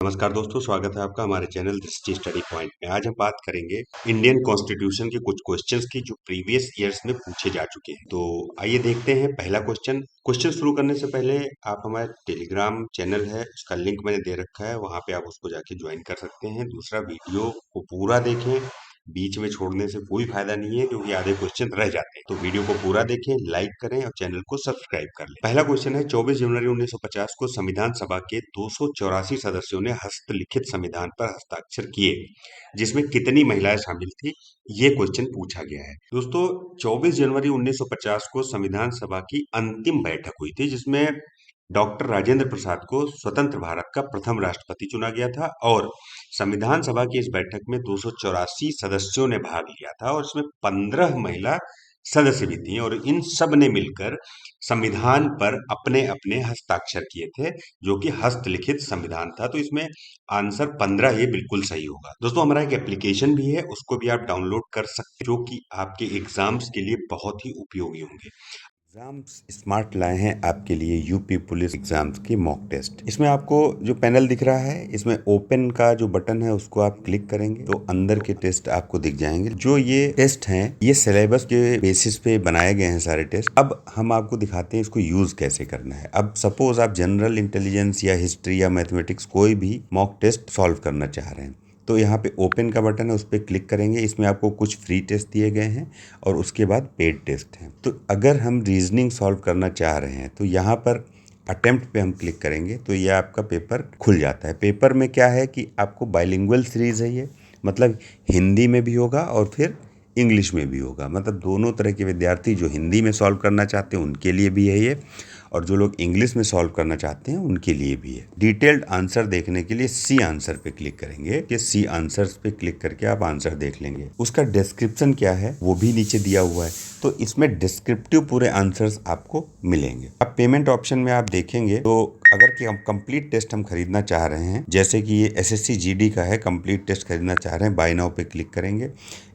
नमस्कार दोस्तों, स्वागत है आपका हमारे चैनल दृष्टि स्टडी पॉइंट में। आज हम बात करेंगे इंडियन कॉन्स्टिट्यूशन के कुछ क्वेश्चंस की जो प्रीवियस ईयर्स में पूछे जा चुके हैं। तो आइए देखते हैं पहला क्वेश्चन शुरू करने से पहले आप हमारे टेलीग्राम चैनल है उसका लिंक मैंने दे रखा है, वहां पे आप उसको जाके ज्वाइन कर सकते हैं। दूसरा, वीडियो को पूरा देखें, बीच में छोड़ने से कोई फायदा नहीं है क्योंकि आधे क्वेश्चन रह जाते हैं। तो वीडियो को पूरा देखें, लाइक करें और चैनल को सब्सक्राइब कर लें। पहला क्वेश्चन है, 24 जनवरी 1950 को संविधान सभा के 284 सदस्यों ने हस्तलिखित संविधान पर हस्ताक्षर किए, जिसमें कितनी महिलाएं शामिल थी? ये क्वेश्चन पूछा गया है। दोस्तों, 24 जनवरी 1950 को संविधान सभा की अंतिम बैठक हुई थी, जिसमें डॉक्टर राजेंद्र प्रसाद को स्वतंत्र भारत का प्रथम राष्ट्रपति चुना गया था। और संविधान सभा की इस बैठक में 284 सदस्यों ने भाग लिया था और इसमें 15 महिला सदस्य भी थी, और इन सब ने मिलकर संविधान पर अपने अपने हस्ताक्षर किए थे, जो कि हस्तलिखित संविधान था। तो इसमें आंसर 15 ये बिल्कुल सही होगा। दोस्तों, हमारा एक एप्लीकेशन भी है, उसको भी आप डाउनलोड कर सकते हैं, जो कि आपके एग्जाम्स के लिए बहुत ही उपयोगी होंगे। एग्जाम्स स्मार्ट लाए हैं आपके लिए यूपी पुलिस एग्जाम्स के मॉक टेस्ट। इसमें आपको जो पैनल दिख रहा है, इसमें ओपन का जो बटन है उसको आप क्लिक करेंगे तो अंदर के टेस्ट आपको दिख जाएंगे। जो ये टेस्ट हैं, ये सिलेबस के बेसिस पे बनाए गए हैं सारे टेस्ट। अब हम आपको दिखाते हैं इसको यूज कैसे करना है। अब सपोज आप जनरल इंटेलिजेंस या हिस्ट्री या मैथमेटिक्स कोई भी मॉक टेस्ट सॉल्व करना चाह रहे हैं, तो यहाँ पे ओपन का बटन है, उस पर क्लिक करेंगे। इसमें आपको कुछ फ्री टेस्ट दिए गए हैं और उसके बाद पेड टेस्ट हैं। तो अगर हम रीजनिंग सॉल्व करना चाह रहे हैं तो यहाँ पर अटेम्प्ट पे हम क्लिक करेंगे तो ये आपका पेपर खुल जाता है। पेपर में क्या है कि आपको बाइलिंगुअल सीरीज है ये, मतलब हिंदी में भी होगा और फिर इंग्लिश में भी होगा। मतलब दोनों तरह के विद्यार्थी, जो हिंदी में सॉल्व करना चाहते हैं उनके लिए भी है ये, और जो लोग इंग्लिश में सॉल्व करना चाहते हैं उनके लिए भी है। डिटेल्ड आंसर देखने के लिए सी आंसर पे क्लिक करेंगे कि सी आंसर्स पे क्लिक करके आप आंसर देख लेंगे। उसका डिस्क्रिप्शन क्या है वो भी नीचे दिया हुआ है, तो इसमें डिस्क्रिप्टिव पूरे आंसर्स आपको मिलेंगे। अब पेमेंट ऑप्शन में आप देखेंगे तो अगर कि हम कंप्लीट टेस्ट हम खरीदना चाह रहे हैं, जैसे कि ये एसएससी जीडी का है, कंप्लीट टेस्ट खरीदना चाह रहे हैं, बाय नाउ पे क्लिक करेंगे।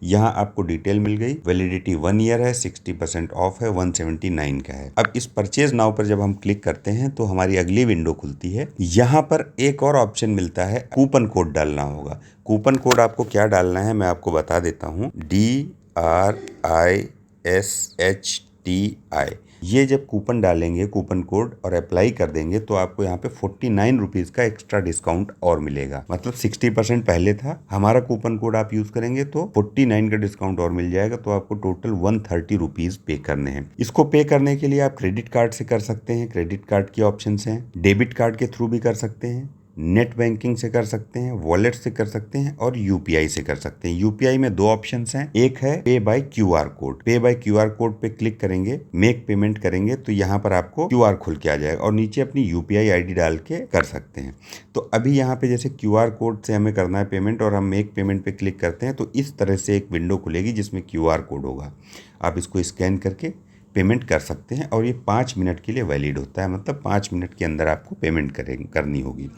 यहाँ आपको डिटेल मिल गई। वैलिडिटी 1 ईयर है, 60% ऑफ है, 179 का है। अब इस परचेज नाउ पर जब हम क्लिक करते हैं तो हमारी अगली विंडो खुलती है। यहाँ पर एक और ऑप्शन मिलता है, कूपन कोड डालना होगा। कूपन कोड आपको क्या डालना है मैं आपको बता देता हूँ। DRISHTI। ये जब कूपन डालेंगे, कूपन कोड, और अप्लाई कर देंगे तो आपको यहाँ पे 49 रुपीज़ का एक्स्ट्रा डिस्काउंट और मिलेगा। मतलब 60% पहले था, हमारा कूपन कोड आप यूज करेंगे तो 49 का डिस्काउंट और मिल जाएगा। तो आपको टोटल 130 रुपीज़ पे करने हैं। इसको पे करने के लिए आप क्रेडिट कार्ड से कर सकते हैं, क्रेडिट कार्ड की ऑप्शन हैं। डेबिट कार्ड के थ्रू भी कर सकते हैं, नेट बैंकिंग से कर सकते हैं, वॉलेट से कर सकते हैं और यूपीआई से कर सकते हैं। यूपीआई में दो ऑप्शंस हैं, एक है पे बाय क्यूआर कोड। पे बाय क्यूआर कोड पे क्लिक करेंगे, मेक पेमेंट करेंगे तो यहाँ पर आपको क्यूआर खुल के आ जाएगा और नीचे अपनी यूपीआई आईडी डाल के कर सकते हैं। तो अभी यहाँ पे जैसे क्यूआर कोड से हमें करना है पेमेंट और हम मेक पेमेंट पे क्लिक करते हैं तो इस तरह से एक विंडो खुलेगी जिसमें क्यूआर कोड होगा। आप इसको स्कैन करके पेमेंट कर सकते हैं और ये 5 मिनट के लिए वैलिड होता है। मतलब 5 मिनट के अंदर आपको पेमेंट करनी होगी।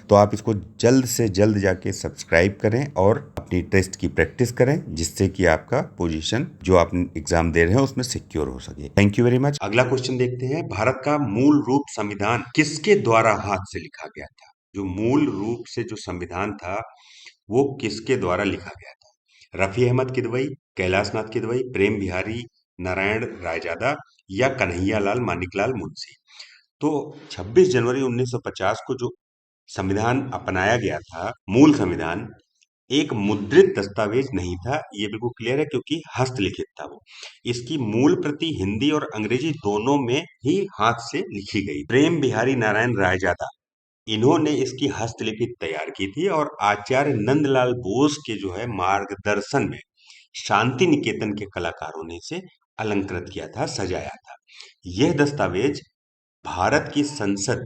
तो आप इसको जल्द से जल्द जाके सब्सक्राइब करें और अपनी टेस्ट की प्रैक्टिस करें, जिससे कि आपका पोजीशन जो आप एग्जाम दे रहे हैं उसमें सिक्योर हो सके। Thank you very much. अगला क्वेश्चन देखते हैं, भारत का मूल रूप संविधान किसके द्वारा हाथ से लिखा गया था? जो मूल रूप से जो संविधान था वो किसके द्वारा लिखा गया था? रफी अहमद किदवई, कैलाश नाथ किदवई, प्रेम बिहारी नारायण रायजादा या कन्हैया लाल मानिकलाल मुंशी? तो 26 जनवरी 1950 को जो संविधान अपनाया गया था, मूल संविधान, एक मुद्रित दस्तावेज नहीं था, ये बिल्कुल क्लियर है, क्योंकि हस्तलिखित था वो। इसकी मूल प्रति हिंदी और अंग्रेजी दोनों में ही हाथ से लिखी गई। प्रेम बिहारी नारायण रायजादा, इन्होंने इसकी हस्तलिखित तैयार की थी और आचार्य नंदलाल बोस के जो है मार्गदर्शन में शांति निकेतन के कलाकारों ने इसे अलंकृत किया था, सजाया था। यह दस्तावेज भारत की संसद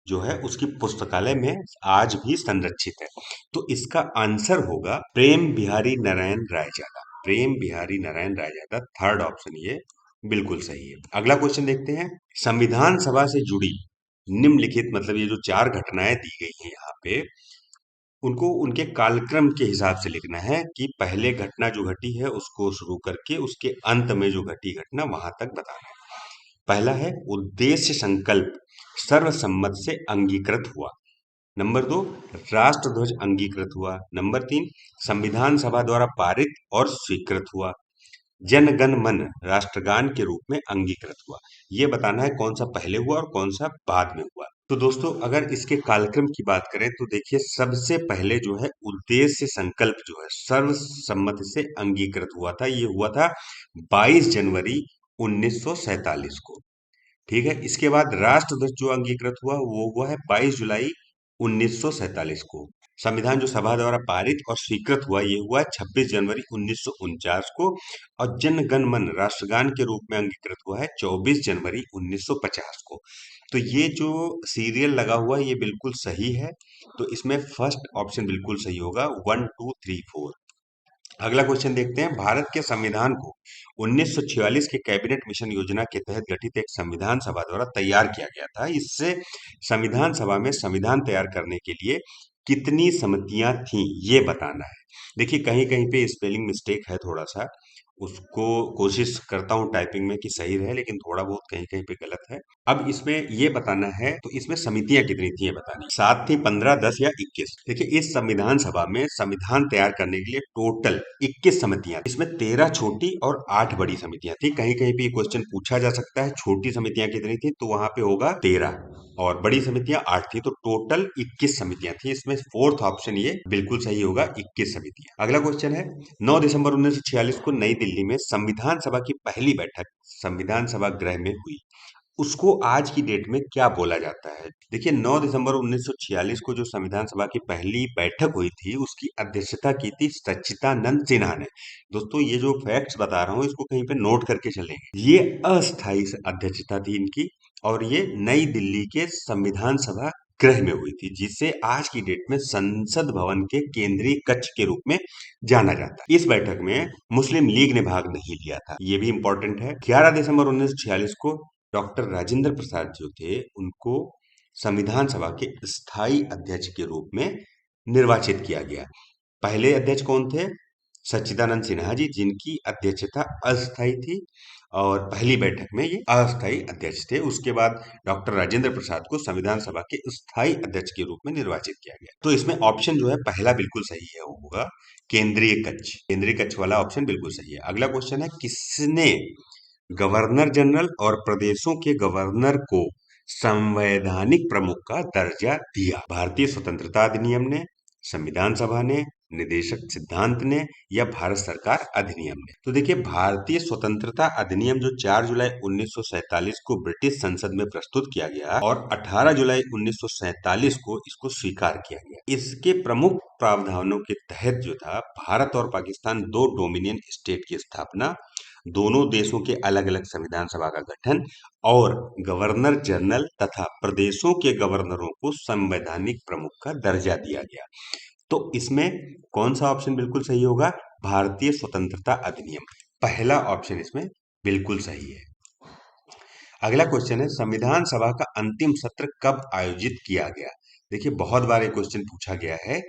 जो है उसकी पुस्तकालय में आज भी संरक्षित है। तो इसका आंसर होगा प्रेम बिहारी नारायण रायजादा। प्रेम बिहारी नारायण रायजादा, थर्ड ऑप्शन ये बिल्कुल सही है। अगला क्वेश्चन देखते हैं, संविधान सभा से जुड़ी निम्नलिखित, मतलब ये जो चार घटनाएं दी गई हैं यहाँ पे, उनको उनके कालक्रम के हिसाब से लिखना है कि पहले घटना जो घटी है उसको शुरू करके उसके अंत में जो घटी घटना वहां तक बताना है। पहला है, उद्देश्य संकल्प सर्वसम्मत से अंगीकृत हुआ। नंबर 2, राष्ट्रध्वज अंगीकृत हुआ। नंबर 3, संविधान सभा द्वारा पारित और स्वीकृत हुआ। जन गण मन राष्ट्रगान के रूप में अंगीकृत हुआ। ये बताना है कौन सा पहले हुआ और कौन सा बाद में हुआ। तो दोस्तों, अगर इसके कालक्रम की बात करें तो देखिए, सबसे पहले जो है उद्देश्य संकल्प जो है सर्वसम्मति से अंगीकृत हुआ था। ये हुआ था 22 जनवरी 1947 को। ठीक है, इसके बाद राष्ट्रध्वज जो अंगीकृत हुआ वो हुआ है 22 जुलाई 1947 को। संविधान जो सभा द्वारा पारित और स्वीकृत हुआ ये हुआ 26 जनवरी 1949 को। और जन गण मन राष्ट्रगान के रूप में अंगीकृत हुआ है 24 जनवरी 1950 को। तो ये जो सीरियल लगा हुआ है ये बिल्कुल सही है। तो इसमें फर्स्ट ऑप्शन बिल्कुल सही होगा, 1 2 3 4। अगला क्वेश्चन देखते हैं। भारत के संविधान को 1946 के कैबिनेट मिशन योजना के तहत गठित एक संविधान सभा द्वारा तैयार किया गया था। इससे संविधान सभा में संविधान तैयार करने के लिए कितनी समितियां थीं ये बताना है। देखिए, कहीं कहीं पे स्पेलिंग मिस्टेक है थोड़ा सा, उसको कोशिश करता हूँ टाइपिंग में कि सही रहे, लेकिन थोड़ा बहुत कहीं कहीं पे गलत है। अब इसमें ये बताना है, तो इसमें समितियां कितनी थी ये बतानी है। 7 थी, 15, 10 या 21। देखिए, इस संविधान सभा में संविधान तैयार करने के लिए टोटल 21 समितियां, इसमें 13 छोटी और 8 बड़ी समितियां थी। कहीं कहीं पे ये क्वेश्चन पूछा जा सकता है छोटी समितियां कितनी थी, तो वहां पे होगा 13 और बड़ी समितियां 8 थी, तो टोटल 21 समितियां थी। इसमें फोर्थ ऑप्शन ये बिल्कुल सही होगा, 21 समितियां। अगला क्वेश्चन है, 9 दिसंबर 1946 को नई दिल्ली में संविधान सभा की पहली बैठक संविधान सभा गृह में हुई। उसको आज की डेट में क्या बोला जाता है? देखिए, 9 दिसंबर 1946 को जो संविधान सभा की पहली बैठक हुई थी उसकी अध्यक्षता की थी सच्चिदानंद सिन्हा ने। दोस्तों, ये जो फैक्ट्स बता रहा हूँ इसको कहीं पे नोट करके चलेंगे। ये अस्थायी अध्यक्षता थी इनकी और ये नई दिल्ली के संविधान सभा गृह में हुई थी, जिसे आज की डेट में संसद भवन के केंद्रीय कक्ष के रूप में जाना जाता है। इस बैठक में मुस्लिम लीग ने भाग नहीं लिया था, ये भी इंपॉर्टेंट है। 11 दिसंबर 1946 को डॉक्टर राजेंद्र प्रसाद जो थे उनको संविधान सभा के स्थायी अध्यक्ष के रूप में निर्वाचित किया गया। पहले अध्यक्ष कौन थे? सच्चिदानंद सिन्हा जी, जिनकी अध्यक्षता अस्थायी थी और पहली बैठक में ये अस्थायी अध्यक्ष थे। उसके बाद डॉक्टर राजेंद्र प्रसाद को संविधान सभा के स्थायी अध्यक्ष के रूप में निर्वाचित किया गया। तो इसमें ऑप्शन जो है पहला बिल्कुल सही है, वो होगा केंद्रीय कक्ष। केंद्रीय कक्ष वाला ऑप्शन बिल्कुल सही है। अगला क्वेश्चन है, किसने गवर्नर जनरल और प्रदेशों के गवर्नर को संवैधानिक प्रमुख का दर्जा दिया? भारतीय स्वतंत्रता अधिनियम ने, संविधान सभा ने, निदेशक सिद्धांत ने या भारत सरकार अधिनियम ने? तो देखिए, भारतीय स्वतंत्रता अधिनियम जो 4 जुलाई 1947 को ब्रिटिश संसद में प्रस्तुत किया गया और 18 जुलाई 1947 को इसको स्वीकार किया गया। इसके प्रमुख प्रावधानों के तहत जो था, भारत और पाकिस्तान दो डोमिनियन स्टेट की स्थापना, दोनों देशों के अलग अलग संविधान सभा का गठन और गवर्नर जनरल तथा प्रदेशों के गवर्नरों को संवैधानिक प्रमुख का दर्जा दिया गया। तो इसमें कौन सा ऑप्शन बिल्कुल सही होगा? भारतीय स्वतंत्रता अधिनियम, पहला ऑप्शन इसमें बिल्कुल सही है। अगला क्वेश्चन है, संविधान सभा का अंतिम सत्र कब आयोजित किया गया? देखिए, बहुत बार ये क्वेश्चन पूछा गया है,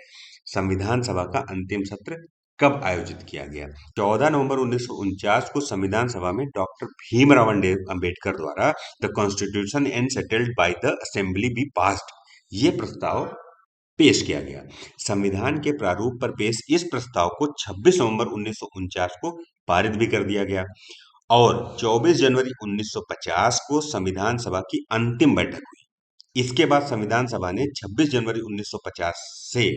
संविधान सभा का अंतिम सत्र कब आयोजित किया गया? 14 नवंबर 1949 को संविधान सभा में डॉक्टर भीमराव अंबेडकर द्वारा the constitution and settled by the assembly be passed, ये प्रस्ताव पेश किया गया। संविधान के प्रारूप पर पेश इस प्रस्ताव को 26 नवंबर 1949 को पारित भी कर दिया गया और 24 जनवरी 1950 को संविधान सभा की अंतिम बैठक हुई। इसके बाद संविधान सभा ने 26 जनवरी 1950 से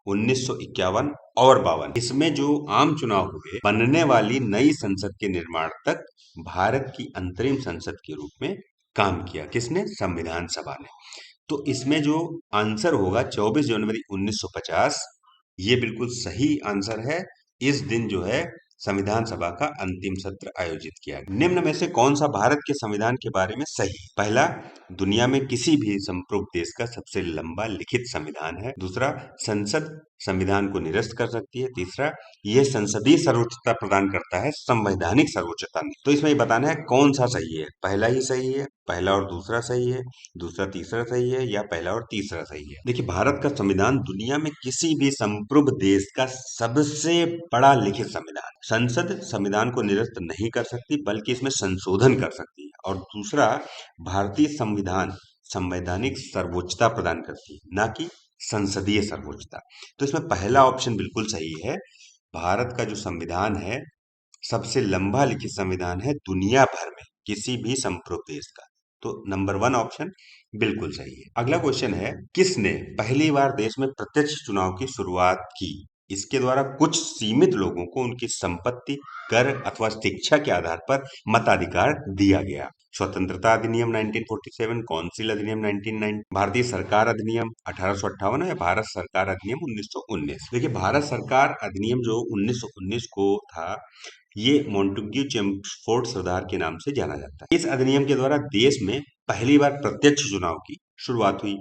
1951 और 52 इसमें जो आम चुनाव हुए, बनने वाली नई संसद के निर्माण तक भारत की अंतरिम संसद के रूप में काम किया। किसने? संविधान सभा ने। तो इसमें जो आंसर होगा 24 जनवरी 1950, ये बिल्कुल सही आंसर है। इस दिन जो है संविधान सभा का अंतिम सत्र आयोजित किया गया। निम्न में से कौन सा भारत के संविधान के बारे में सही? पहला, दुनिया में किसी भी संप्रभु देश का सबसे लंबा लिखित संविधान है। दूसरा, संसद संविधान को निरस्त कर सकती है। तीसरा, यह संसदीय सर्वोच्चता प्रदान करता है, संवैधानिक सर्वोच्चता नहीं। तो इसमें ये बताना है कौन सा सही है। पहला ही सही है, पहला और दूसरा सही है, दूसरा तीसरा सही है या पहला और तीसरा सही है? देखिए, भारत का संविधान दुनिया में किसी भी संप्रभु देश का सबसे बड़ा लिखित संविधान। संसद संविधान को निरस्त नहीं कर सकती, बल्कि इसमें संशोधन कर सकती है। और दूसरा, भारतीय संविधान संवैधानिक सर्वोच्चता प्रदान करती है, ना कि संसदीय सर्वोच्चता। तो इसमें पहला ऑप्शन बिल्कुल सही है। भारत का जो संविधान है, सबसे लंबा लिखित संविधान है दुनिया भर में किसी भी संप्रभु देश का। तो नंबर वन ऑप्शन बिल्कुल सही है। अगला क्वेश्चन है, किसने पहली बार देश में प्रत्यक्ष चुनाव की शुरुआत की? इसके द्वारा कुछ सीमित लोगों को उनकी संपत्ति, कर अथवा शिक्षा के आधार पर मताधिकार दिया गया। स्वतंत्रता अधिनियम 1947, कौंसिल अधिनियम 1990, भारतीय सरकार अधिनियम 1858 या भारत सरकार अधिनियम 1919। देखिए, भारत सरकार अधिनियम जो 1919 को था, ये मोंटेग्यू चेम्सफोर्ड सरदार के नाम से जाना जाता है। इस अधिनियम के द्वारा देश में पहली बार प्रत्यक्ष चुनाव की शुरुआत हुई।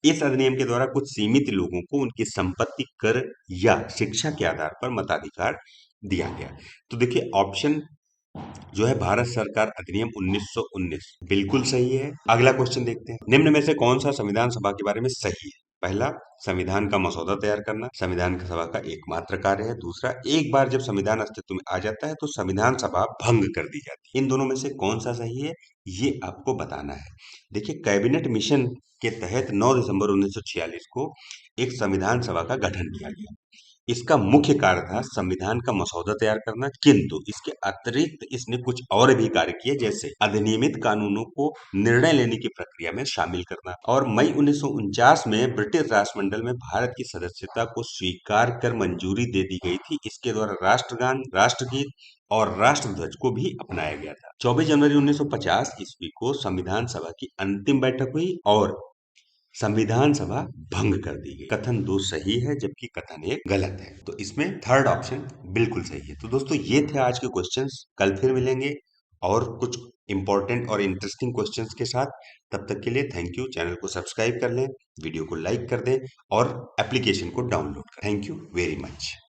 इस अधिनियम के द्वारा कुछ सीमित लोगों को उनकी संपत्ति, कर या शिक्षा के आधार पर मताधिकार दिया गया। तो देखिए, ऑप्शन जो है भारत सरकार अधिनियम 1919 बिल्कुल सही है। अगला क्वेश्चन देखते हैं, निम्न में से कौन सा संविधान सभा के बारे में सही है? पहला, संविधान का मसौदा तैयार करना संविधान सभा का एकमात्र कार्य है। दूसरा, एक बार जब संविधान अस्तित्व में आ जाता है तो संविधान सभा भंग कर दी जाती है। इन दोनों में से कौन सा सही है, ये आपको बताना है। देखिए, कैबिनेट मिशन के तहत 9 दिसंबर 1946 को एक संविधान सभा का गठन किया गया। इसका मुख्य कार्य था संविधान का मसौदा तैयार करना, किंतु इसके अतिरिक्त इसने कुछ और भी कार्य किए, जैसे अधिनियमित कानूनों को निर्णय लेने की प्रक्रिया में शामिल करना। और मई 1949 में ब्रिटिश राष्ट्रमंडल में भारत की सदस्यता को स्वीकार कर मंजूरी दे दी गई थी। इसके द्वारा राष्ट्रगान, राष्ट्रगीत और राष्ट्रध्वज को भी अपनाया गया था। 24 जनवरी 1950 ईस्वी को संविधान सभा की अंतिम बैठक हुई और संविधान सभा भंग कर दी गई। कथन 2 सही है, जबकि कथन 1 गलत है। तो इसमें थर्ड ऑप्शन बिल्कुल सही है। तो दोस्तों, ये थे आज के क्वेश्चंस। कल फिर मिलेंगे और कुछ इंपॉर्टेंट और इंटरेस्टिंग क्वेश्चंस के साथ। तब तक के लिए थैंक यू। चैनल को सब्सक्राइब कर लें, वीडियो को लाइक कर दें और एप्लीकेशन को डाउनलोड करें। Thank you very much.